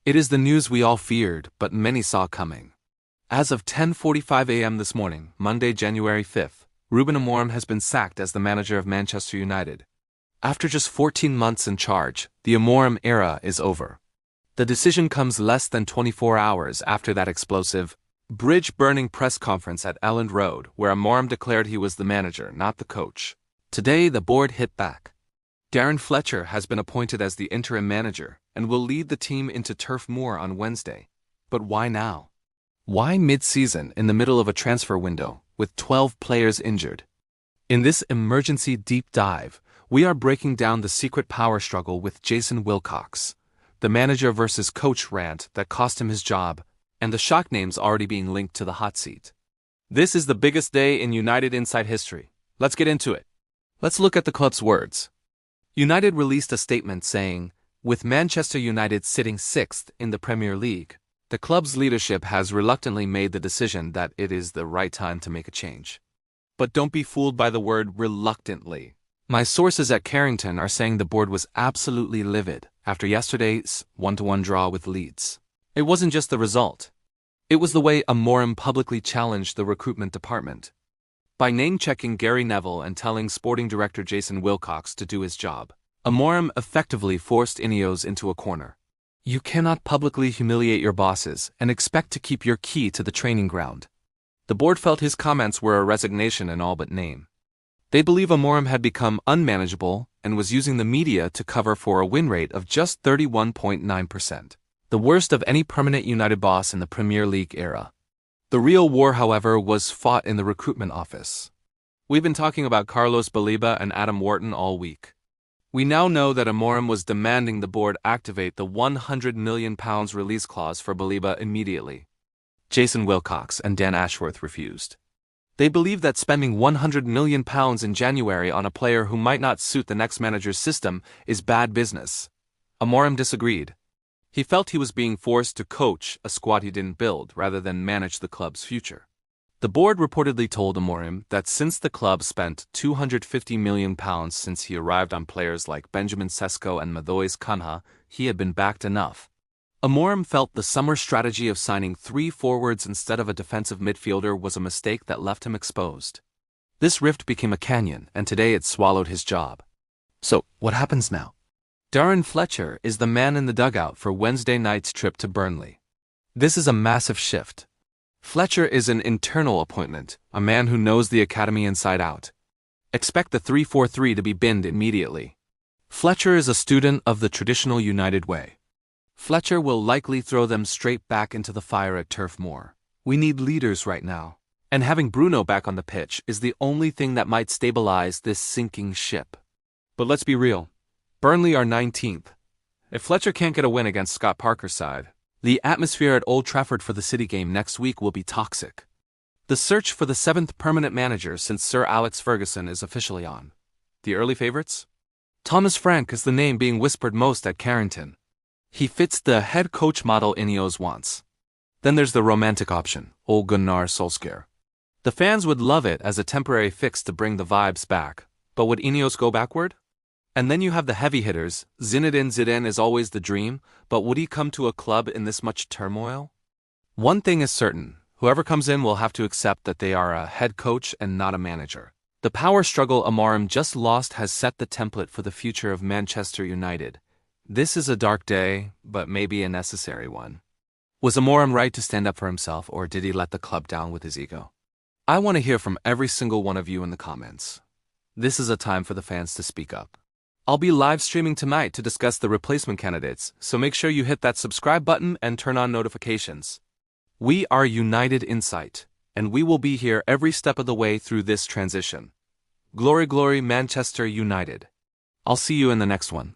It is the news we all feared, but many saw coming. As of 10:45 a.m. this morning, Monday, January 5th, Ruben Amorim has been sacked as the manager of Manchester United. After just 14 months in charge, the Amorim era is over. The decision comes less than 24 hours after that explosive, bridge-burning press conference at Elland Road, where Amorim declared he was the manager, not the coach. Today, the board hit back. Darren Fletcher has been appointed as the interim manager and will lead the team into Turf Moor on Wednesday. But why now? Why mid-season in the middle of a transfer window, with 12 players injured? In this emergency deep dive, we are breaking down the secret power struggle with Jason Wilcox, the manager versus coach rant that cost him his job, and the shock names already being linked to the hot seat. This is the biggest day in United inside history. Let's get into it. Let's look at the club's words. United released a statement saying, with Manchester United sitting 6th in the Premier League, the club's leadership has reluctantly made the decision that it is the right time to make a change. But don't be fooled by the word reluctantly. My sources at Carrington are saying the board was absolutely livid after yesterday's 1-1 draw with Leeds. It wasn't just the result. It was the way Amorim publicly challenged the recruitment department. By name-checking Gary Neville and telling Sporting Director Jason Wilcox to do his job, Amorim effectively forced INEOS into a corner. You cannot publicly humiliate your bosses and expect to keep your key to the training ground. The board felt his comments were a resignation in all but name. They believe Amorim had become unmanageable and was using the media to cover for a win rate of just 31.9%, the worst of any permanent United boss in the Premier League era. The real war, however, was fought in the recruitment office. We've been talking about Carlos Baleba and Adam Wharton all week. We now know that Amorim was demanding the board activate the £100 million release clause for Baleba immediately. Jason Wilcox and Dan Ashworth refused. They believe that spending £100 million in January on a player who might not suit the next manager's system is bad business. Amorim disagreed. He felt he was being forced to coach a squad he didn't build rather than manage the club's future. The board reportedly told Amorim that since the club spent £250 million since he arrived on players like Benjamin Sesko and Mathias Cunha, he had been backed enough. Amorim felt the summer strategy of signing 3 forwards instead of a defensive midfielder was a mistake that left him exposed. This rift became a canyon, and today it swallowed his job. So, what happens now? Darren Fletcher is the man in the dugout for Wednesday night's trip to Burnley. This is a massive shift. Fletcher is an internal appointment, a man who knows the academy inside out. Expect the 3-4-3 to be binned immediately. Fletcher is a student of the traditional United way. Fletcher will likely throw them straight back into the fire at Turf Moor. We need leaders right now, and having Bruno back on the pitch is the only thing that might stabilize this sinking ship. But let's be real. Burnley are 19th. If Fletcher can't get a win against Scott Parker's side, the atmosphere at Old Trafford for the City game next week will be toxic. The search for the 7th permanent manager since Sir Alex Ferguson is officially on. The early favorites? Thomas Frank is the name being whispered most at Carrington. He fits the head coach model INEOS wants. Then there's the romantic option, Ole Gunnar Solskjaer. The fans would love it as a temporary fix to bring the vibes back, but would INEOS go backward? And then you have the heavy hitters. Zinedine Zidane is always the dream, but would he come to a club in this much turmoil? One thing is certain, whoever comes in will have to accept that they are a head coach and not a manager. The power struggle Amorim just lost has set the template for the future of Manchester United. This is a dark day, but maybe a necessary one. Was Amorim right to stand up for himself, or did he let the club down with his ego? I want to hear from every single one of you in the comments. This is a time for the fans to speak up. I'll be live streaming tonight to discuss the replacement candidates, so make sure you hit that subscribe button and turn on notifications. We are United Insight, and we will be here every step of the way through this transition. Glory, glory, Manchester United. I'll see you in the next one.